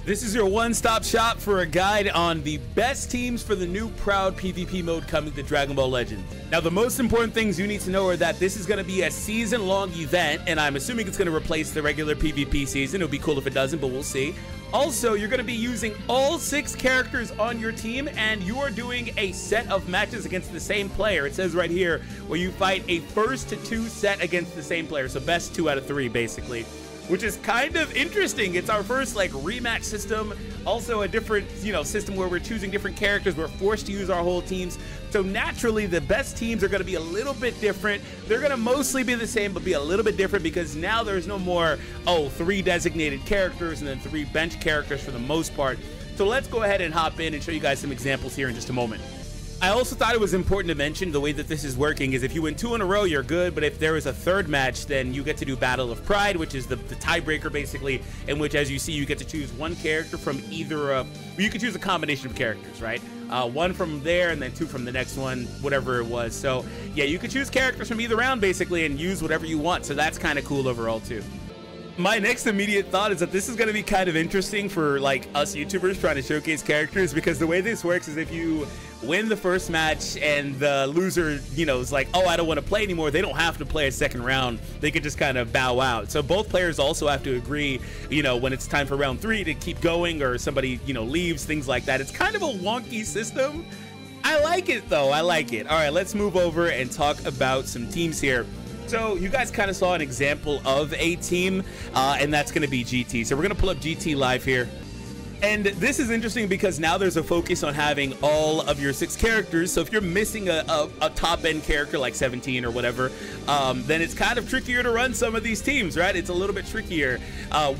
This is your one-stop shop for a guide on the best teams for the new Proud PvP mode coming to Dragon Ball Legends. Now, the most important things you need to know are that this is going to be a season-long event, and I'm assuming it's going to replace the regular PvP season. It would be cool if it doesn't, but we'll see. Also, you're going to be using all 6 characters on your team, and you are doing a set of matches against the same player. It says right here where you fight a first to 2 set against the same player, so best 2 out of 3, basically. Which is kind of interesting. It's our first like rematch system, also a different system where we're choosing different characters. We're forced to use our whole teams, so naturally the best teams are going to be a little bit different. They're going to mostly be the same but be a little bit different because now there's no more 3 designated characters and then 3 bench characters for the most part. So let's go ahead and hop in and show you guys some examples here in just a moment. I also thought it was important to mention the way that this is working is if you win 2 in a row, you're good, but if there is a 3rd match, then you get to do Battle of Pride, which is the tiebreaker basically, in which, as you see, you get to choose 1 character from either of, you can choose a combination of characters, right? 1 from there and then 2 from the next one, whatever it was. So yeah, you can choose characters from either round basically and use whatever you want, so that's kind of cool overall too. My next immediate thought is that this is going to be kind of interesting for like us YouTubers trying to showcase characters, because the way this works is if you win the first match and the loser, is like, oh, I don't want to play anymore, they don't have to play a 2nd round. They could just kind of bow out. So both players also have to agree, when it's time for round 3 to keep going, or somebody, leaves, things like that. It's kind of a wonky system. I like it though. I like it. All right, let's move over and talk about some teams here. So you guys kind of saw an example of a team, and that's going to be GT. So we're going to pull up GT live here. And this is interesting because now there's a focus on having all of your 6 characters. So if you're missing a top end character like 17 or whatever, then it's kind of trickier to run some of these teams, right? It's a little bit trickier.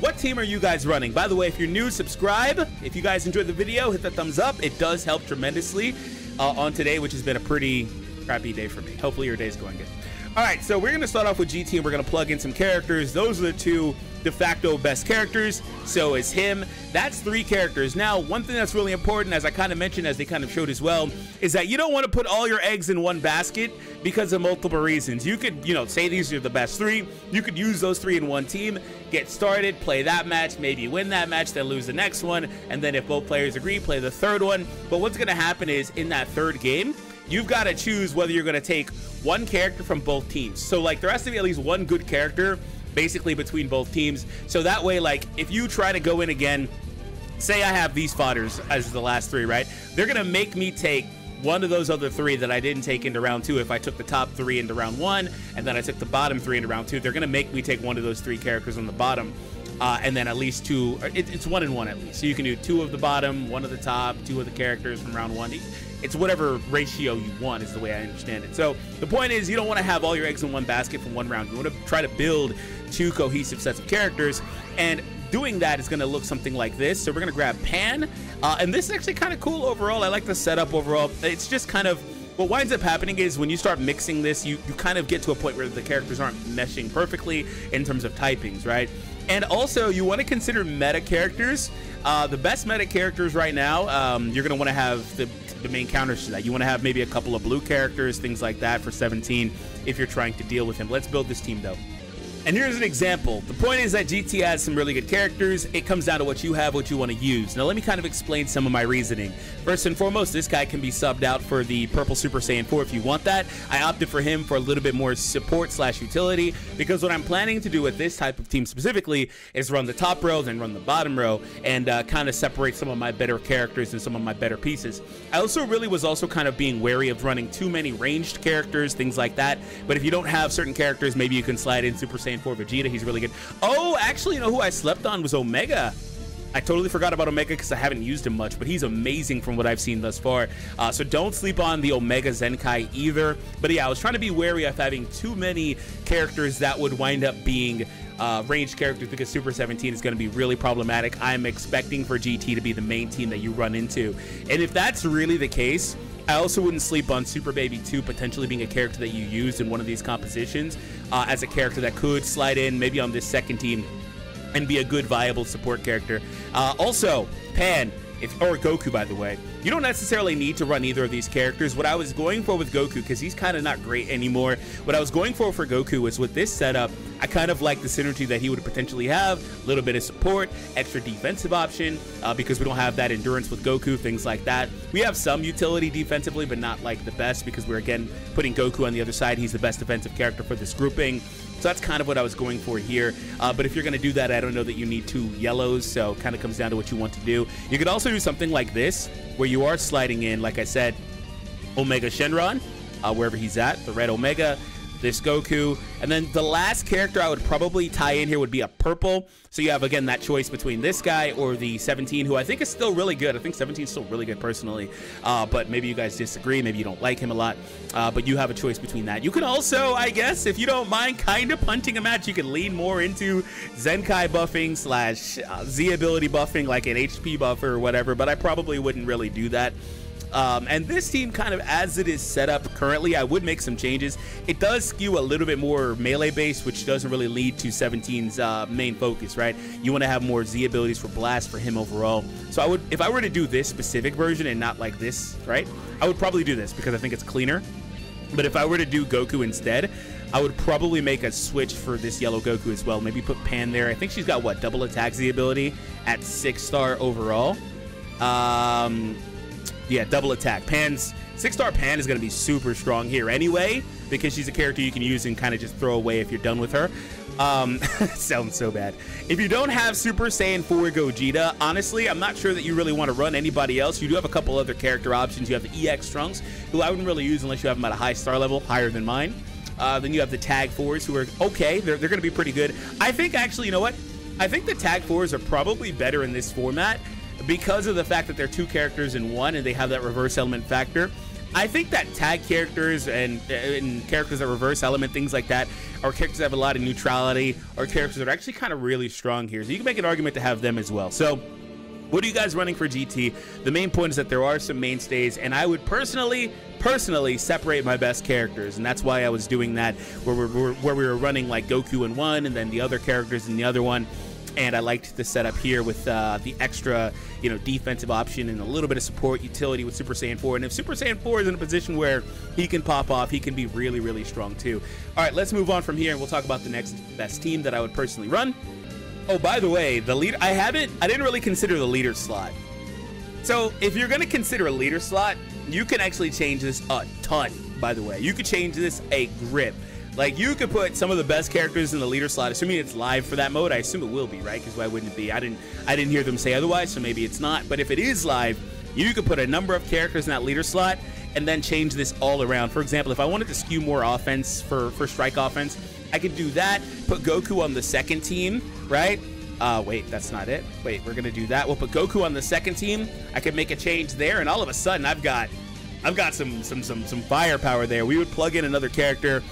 What team are you guys running? By the way, if you're new, subscribe. If you guys enjoyed the video, hit the thumbs up. It does help tremendously on today, which has been a pretty crappy day for me. Hopefully your day's going good. All right, so we're going to start off with GT and we're going to plug in some characters. Those are the 2 de facto best characters. So is him. That's 3 characters. Now, one thing that's really important, as I kind of mentioned, as they kind of showed as well, is that you don't want to put all your eggs in one basket because of multiple reasons. You could, say these are the best 3. You could use those 3 in one team, get started, play that match, maybe win that match, then lose the next one. And then if both players agree, play the 3rd one. But what's going to happen is in that 3rd game, you've got to choose whether you're going to take 1 character from both teams. So like there has to be at least 1 good character basically between both teams. So that way, like if you try to go in again, say I have these fodders as the last 3, right? They're going to make me take one of those other 3 that I didn't take into round 2. If I took the top 3 into round 1 and then I took the bottom 3 into round 2, they're going to make me take one of those 3 characters on the bottom. And then at least 2, it's 1 and 1 at least. So you can do 2 of the bottom, 1 of the top, 2 of the characters from round 1. It's whatever ratio you want is the way I understand it. So the point is you don't want to have all your eggs in one basket from one round. You want to try to build 2 cohesive sets of characters. And doing that is going to look something like this. So we're going to grab Pan. And this is actually kind of cool overall. I like the setup overall. It's just kind of, what winds up happening is when you start mixing this, you kind of get to a point where the characters aren't meshing perfectly in terms of typings, right? And also, you want to consider meta characters. The best meta characters right now, you're going to want to have the main counters to that. You want to have maybe a couple of blue characters, things like that for 17 if you're trying to deal with him. Let's build this team, though. And here's an example. The point is that GT has some really good characters. It comes down to what you have, what you want to use. Now, let me kind of explain some of my reasoning. First and foremost, this guy can be subbed out for the Purple Super Saiyan 4 if you want that. I opted for him for a little bit more support / utility because what I'm planning to do with this type of team specifically is run the top row, then run the bottom row, and kind of separate some of my better characters and some of my better pieces. I also really was also kind of being wary of running too many ranged characters, things like that. But if you don't have certain characters, maybe you can slide in Super Saiyan 4 Vegeta. He's really good. Oh, actually, you know who I slept on was Omega. I totally forgot about Omega because I haven't used him much, but he's amazing from what I've seen thus far. So don't sleep on the Omega Zenkai either. But yeah, I was trying to be wary of having too many characters that would wind up being ranged characters because Super 17 is going to be really problematic. I'm expecting for GT to be the main team that you run into. And if that's really the case, I also wouldn't sleep on Super Baby 2 potentially being a character that you used in one of these compositions as a character that could slide in maybe on this 2nd team and be a good viable support character. Also, Pan, or Goku, by the way. You don't necessarily need to run either of these characters. What I was going for with Goku, because he's kind of not great anymore, what I was going for Goku was with this setup, I kind of like the synergy that he would potentially have, a little bit of support, extra defensive option, because we don't have that endurance with Goku, things like that. We have some utility defensively, but not like the best, because we're again putting Goku on the other side. He's the best defensive character for this grouping. So that's kind of what I was going for here. But if you're going to do that, I don't know that you need 2 yellows, so kind of comes down to what you want to do. You could also do something like this, where you are sliding in, like I said, Omega Shenron, wherever he's at, the red Omega, this Goku, and then the last character I would probably tie in here would be a purple. So you have, again, that choice between this guy or the 17, who I think is still really good. I think 17 is still really good personally, but maybe you guys disagree. Maybe you don't like him a lot, but you have a choice between that. You can also, I guess, if you don't mind kind of punting a match, you can lean more into Zenkai buffing / Z ability buffing, like an HP buffer or whatever, but I probably wouldn't really do that. And this team, kind of as it is set up currently, I would make some changes. It does skew a little bit more melee based, which doesn't really lead to 17's main focus, right? You want to have more Z abilities for blast for him overall. So I would, if I were to do this specific version and not like this, right, I would probably do this because I think it's cleaner. But if I were to do Goku instead, I would probably make a switch for this yellow Goku as well. Maybe put Pan there. I think she's got, what, double attack Z ability at 6-star overall. Yeah, double attack. Pan's 6-star Pan is going to be super strong here anyway, because she's a character you can use and kind of just throw away if you're done with her. Sounds so bad. If you don't have Super Saiyan 4 Gogeta, honestly, I'm not sure that you really want to run anybody else. You do have a couple other character options. You have the EX Trunks, who I wouldn't really use unless you have them at a high star level, higher than mine. Then you have the Tag 4s, who are okay. They're going to be pretty good. I think, actually, you know what? I think the Tag 4s are probably better in this format, because of the fact that they're 2 characters in one and they have that reverse element factor. I think that tag characters and characters that reverse element, things like that, are characters that have a lot of neutrality, or characters that are actually kind of really strong here. So you can make an argument to have them as well. So what are you guys running for GT? The main point is that there are some mainstays, and I would personally separate my best characters, and that's why I was doing that, where we were running like Goku in one and then the other characters in the other one. And I liked the setup here with the extra, you know, defensive option and a little bit of support utility with Super Saiyan 4. And if Super Saiyan 4 is in a position where he can pop off, he can be really, really strong too. All right, let's move on from here and we'll talk about the next best team that I would personally run. Oh, by the way, the leader, I didn't really consider the leader slot. So if you're going to consider a leader slot, you can actually change this a ton, by the way. You could change this a grip. Like, you could put some of the best characters in the leader slot, assuming it's live for that mode. I assume it will be, right? Because why wouldn't it be? I didn't hear them say otherwise, so maybe it's not. But if it is live, you could put a number of characters in that leader slot and then change this all around. For example, if I wanted to skew more offense for strike offense, I could do that, put Goku on the second team, right? Wait, that's not it. Wait, we're gonna do that. We'll put Goku on the second team. I could make a change there, and all of a sudden, I've got some firepower there. We would plug in another character.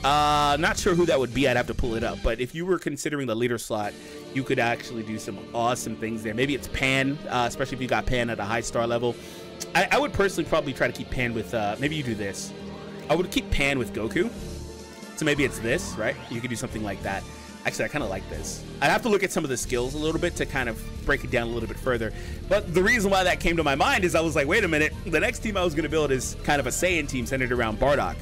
Not sure who that would be. I'd have to pull it up. But if you were considering the leader slot, you could actually do some awesome things there. Maybe it's Pan, especially if you got Pan at a high star level. I would personally probably try to keep Pan with, maybe you do this. I would keep Pan with Goku. So maybe it's this, right? You could do something like that. Actually, I kind of like this. I'd have to look at some of the skills a little bit to kind of break it down a little bit further. But the reason why that came to my mind is I was like, wait a minute. The next team I was going to build is kind of a Saiyan team centered around Bardock.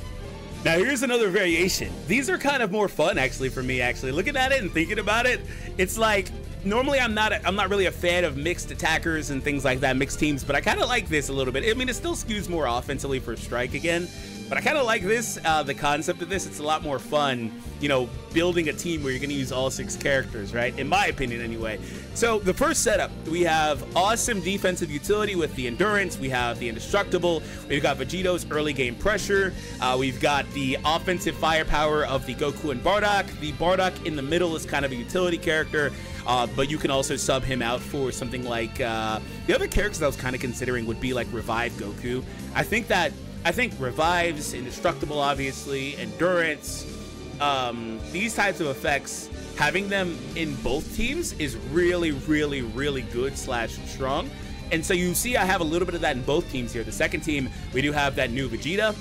Now, here's another variation. These are kind of more fun, actually, for me, actually. Looking at it and thinking about it, it's like, normally I'm not really a fan of mixed attackers and things like that, mixed teams, but I kind of like this a little bit. I mean, it still skews more offensively for strike again, but I kind of like this, the concept of this. It's a lot more fun, you know, building a team where you're going to use all 6 characters, right? In my opinion, anyway. So the first setup, we have awesome defensive utility with the endurance. We have the indestructible. We've got Vegito's early game pressure. We've got the offensive firepower of the Goku and Bardock. The Bardock in the middle is kind of a utility character, but you can also sub him out for something like the other characters I was kind of considering would be like Revive Goku. I think Revives, indestructible, obviously, endurance, these types of effects, having them in both teams is really, really, really good / strong. And so you see I have a little bit of that in both teams here. The second team, we do have that new Vegeta.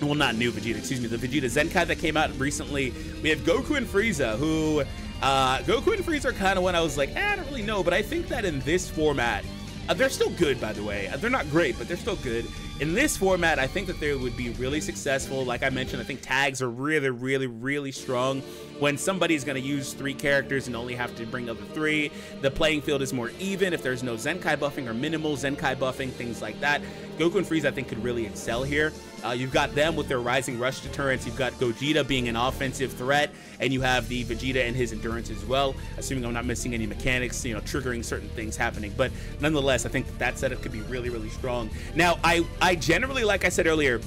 Well, not new Vegeta, excuse me, the Vegeta Zenkai that came out recently. We have Goku and Frieza, who Goku and Frieza are kind of when I was like, I don't really know, but I think that in this format, They're still good, by the way. They're not great, but they're still good. In this format, I think that they would be really successful. Like I mentioned, I think tags are really, really, really strong. When somebody's going to use 3 characters and only have to bring up the 3, the playing field is more even. If there's no Zenkai buffing or minimal Zenkai buffing, things like that, Goku and Frieza, I think, could really excel here. You've got them with their rising rush deterrence. You've got Gogeta being an offensive threat, and you have the Vegeta and his endurance as well, assuming I'm not missing any mechanics, you know, triggering certain things happening. But nonetheless, I think that setup could be really, really strong. Now, I generally, like I said earlier,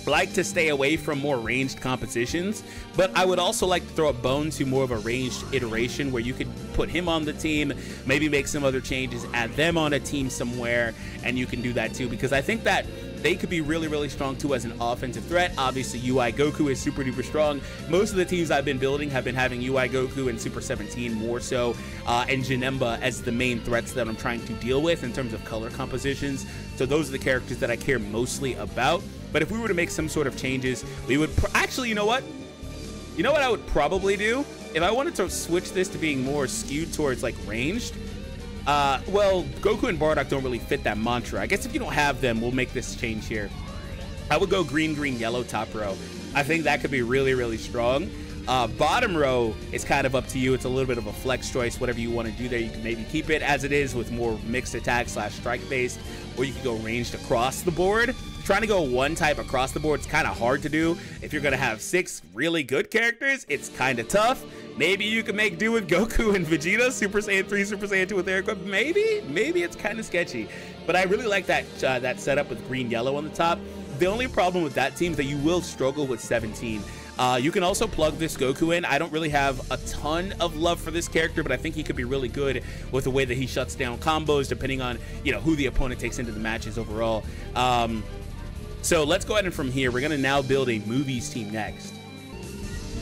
like to stay away from more ranged compositions, but I would also like to throw a bone to more of a ranged iteration where you could put him on the team, maybe make some other changes, add them on a team somewhere, and you can do that too, because I think that they could be really, really strong too as an offensive threat. Obviously, UI Goku is super duper strong. Most of the teams I've been building have been having UI Goku and Super 17 more so, and Janemba as the main threats that I'm trying to deal with in terms of color compositions. So those are the characters that I care mostly about. But if we were to make some sort of changes, we would actually, you know what? You know what I would probably do? If I wanted to switch this to being more skewed towards like ranged, well, Goku and Bardock don't really fit that mantra. I guess if you don't have them, we'll make this change here. I would go green, green, yellow top row. I think that could be really, really strong. Bottom row is kind of up to you. It's a little bit of a flex choice. Whatever you want to do there, you can maybe keep it as it is with more mixed attack / strike based, or you can go ranged across the board. Trying to go one type across the board is kind of hard to do. If you're going to have 6 really good characters, it's kind of tough. Maybe you can make do with Goku and Vegeta, Super Saiyan 3, Super Saiyan 2 with their equipment. Maybe it's kind of sketchy. But I really like that that setup with green, yellow on the top. The only problem with that team is that you will struggle with 17. You can also plug this Goku in. I don't really have a ton of love for this character, but I think he could be really good with the way that he shuts down combos, depending on, you know, who the opponent takes into the matches overall. So let's go ahead and from here, we're gonna now build a movies team next.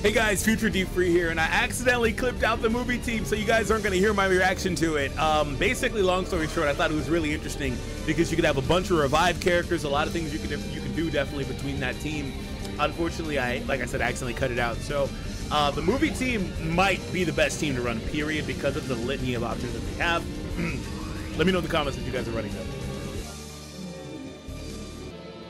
Hey guys, Future Deep Free here, and I accidentally clipped out the movie team, so you guys aren't gonna hear my reaction to it. Basically, long story short, I thought it was really interesting because you could have a bunch of revived characters, a lot of things you can do definitely between that team. Unfortunately, like I said, I accidentally cut it out. So the movie team might be the best team to run, period, because of the litany of options that they have. Let me know in the comments if you guys are running them.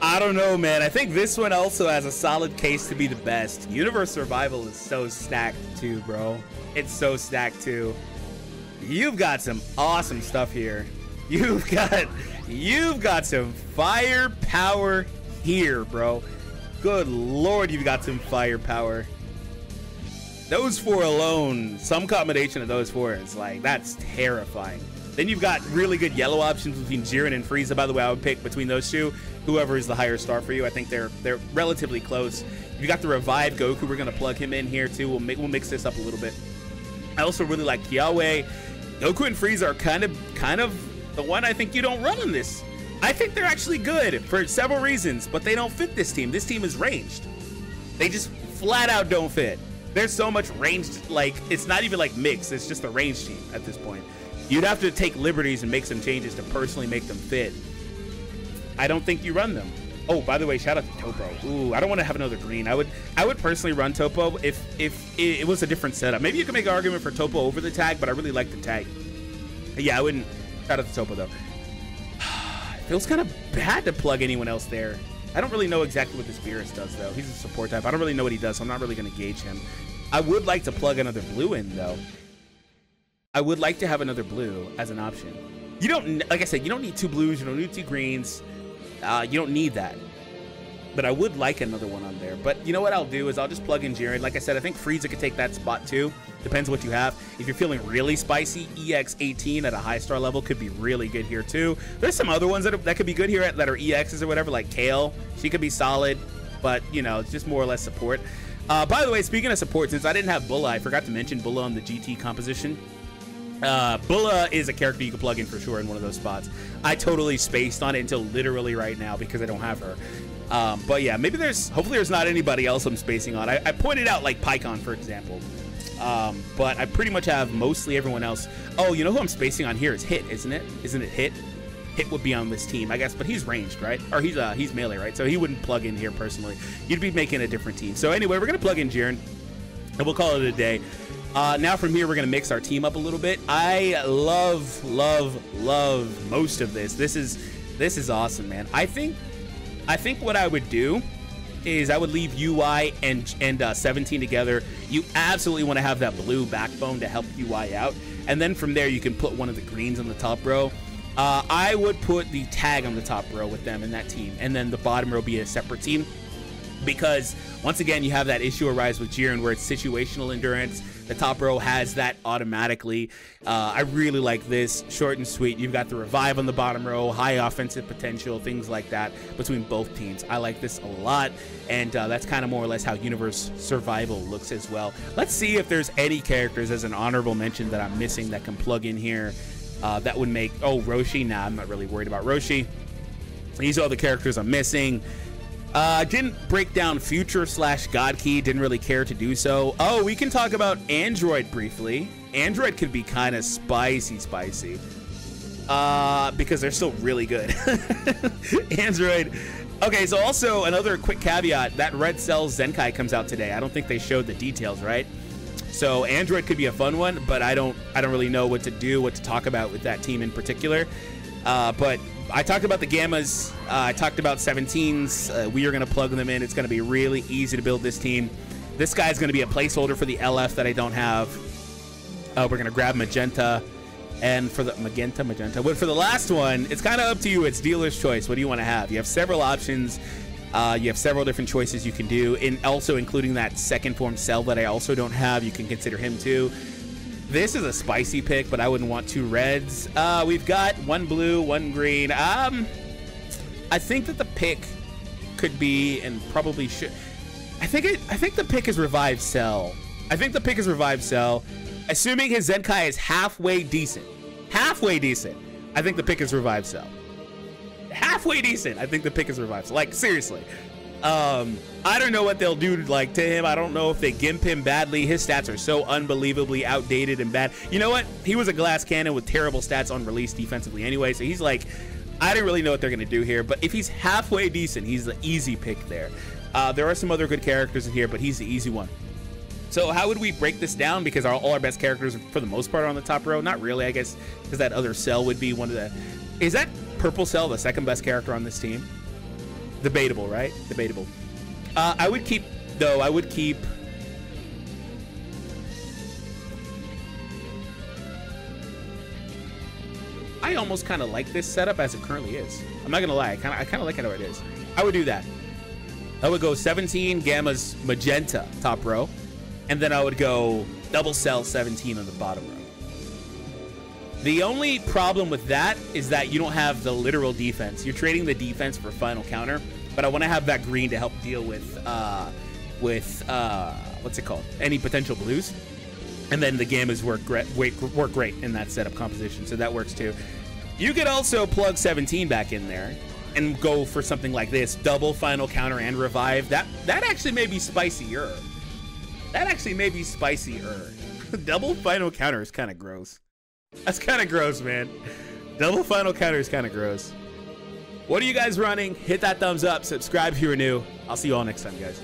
I don't know, man. I think this one also has a solid case to be the best. Universe Survival is so stacked too, bro. It's so stacked too. You've got some awesome stuff here. You've got some firepower here, bro. Good Lord, you've got some firepower. Those 4 alone, some combination of those 4 is like, that's terrifying. Then you've got really good yellow options between Jiren and Frieza. By the way, I would pick between those two, whoever is the higher star for you. I think they're relatively close. You got the revived Goku. We're gonna plug him in here too. We'll mix this up a little bit. I also really like Kiawe. Goku and Frieza are kind of the one I think you don't run in this. I think they're actually good for several reasons, but they don't fit this team. This team is ranged. They just flat out don't fit. There's so much ranged, like, it's not even like mix, it's just a range team at this point. You'd have to take liberties and make some changes to personally make them fit. I don't think you run them. Oh, by the way, shout out to Topo. Ooh, I don't want to have another green. I would personally run Topo if it was a different setup. Maybe you can make an argument for Topo over the tag, but I really like the tag. Yeah, I wouldn't. Shout out to Topo though. It feels kind of bad to plug anyone else there. I don't really know exactly what this Beerus does though. He's a support type. I don't really know what he does, so I'm not really going to gauge him. I would like to plug another blue in though. I would like to have another blue as an option. You don't, like I said, you don't need 2 blues, you don't need 2 greens. You don't need that. But I would like another one on there. But you know what I'll do is I'll just plug in Jiren. Like I said, I think Frieza could take that spot too. Depends what you have. If you're feeling really spicy, EX18 at a high star level could be really good here too. There's some other ones that could be good here that are EXs or whatever, like Kale. She could be solid, but you know, it's just more or less support. By the way, speaking of support, since I didn't have Bulla, I forgot to mention Bulla on the GT composition. Bulla is a character you can plug in for sure in one of those spots. I totally spaced on it until literally right now because I don't have her. But yeah, maybe hopefully there's not anybody else I'm spacing on. I pointed out like Pycon, for example. But I pretty much have mostly everyone else. Oh, you know who I'm spacing on here is Hit, isn't it? Isn't it Hit? Hit would be on this team, I guess, but he's ranged, right? Or he's melee, right? So he wouldn't plug in here personally. You'd be making a different team. So anyway, we're gonna plug in Jiren, and we'll call it a day. Now from here, we're going to mix our team up a little bit. I love most of this. This is awesome, man. I think what I would do is I would leave UI and 17 together. You absolutely want to have that blue backbone to help UI out. And then from there, you can put one of the greens on the top row. I would put the tag on the top row with them in that team. And then the bottom row be a separate team. Because once again, you have that issue arise with Jiren where it's situational endurance. The top row has that automatically. I really like this, short and sweet. You've got the revive on the bottom row, high offensive potential, things like that between both teams. I like this a lot, and that's kind of more or less how Universe Survival looks as well. Let's see if there's any characters as an honorable mention that I'm missing that can plug in here that would make... Oh, Roshi? Nah, I'm not really worried about Roshi. These are all the characters I'm missing. Didn't break down Future / God Key. Didn't really care to do so. Oh, we can talk about Android briefly. Android could be kind of spicy. Because they're still really good. Android. Okay, so also another quick caveat. That Red Cell Zenkai comes out today. I don't think they showed the details, right? So Android could be a fun one, but I don't really know what to talk about with that team in particular. But I talked about the Gammas. I talked about 17s. We are going to plug them in. It's going to be really easy to build this team. This guy's going to be a placeholder for the LF that I don't have. We're going to grab Magenta. And for the Magenta. But for the last one, it's kind of up to you. It's dealer's choice. What do you want to have? You have several options. You have several different choices you can do, and also including that second form Cell that I also don't have. You can consider him too. This is a spicy pick, but I wouldn't want 2 reds. We've got 1 blue, 1 green. I think that the pick could be, and probably should. I think the pick is Revive Cell. Assuming his Zenkai is halfway decent. I think the pick is Revive Cell. Halfway decent. I think the pick is Revive Cell. Like, seriously. I don't know what they'll do like to him. I don't know if they gimp him badly. His stats are so unbelievably outdated and bad. You know what? He was a glass cannon with terrible stats on release defensively anyway, so he's like, I don't really know what they're going to do here, but if he's halfway decent, he's the easy pick there. There are some other good characters in here, but he's the easy one. So how would we break this down? Because all our best characters, for the most part, are on the top row. Not really, I guess, because that other Cell would be one of the... Is that Purple Cell the second best character on this team? Debatable, right? Debatable. I would keep... I almost kind of like this setup as it currently is. I'm not going to lie. I kind of like it how it is. I would do that. I would go 17 Gamma's Magenta top row. And then I would go double Cell 17 on the bottom row. The only problem with that is that you don't have the literal defense. You're trading the defense for final counter. But I want to have that green to help deal with what's it called? Any potential blues. And then the Gammas work great in that setup composition. So that works too. You could also plug 17 back in there and go for something like this. Double final counter and revive. That actually may be spicier. Double final counter is kind of gross. That's kind of gross, man. Double final counter is kind of gross. What are you guys running? Hit that thumbs up. Subscribe if you're new. I'll see you all next time, guys.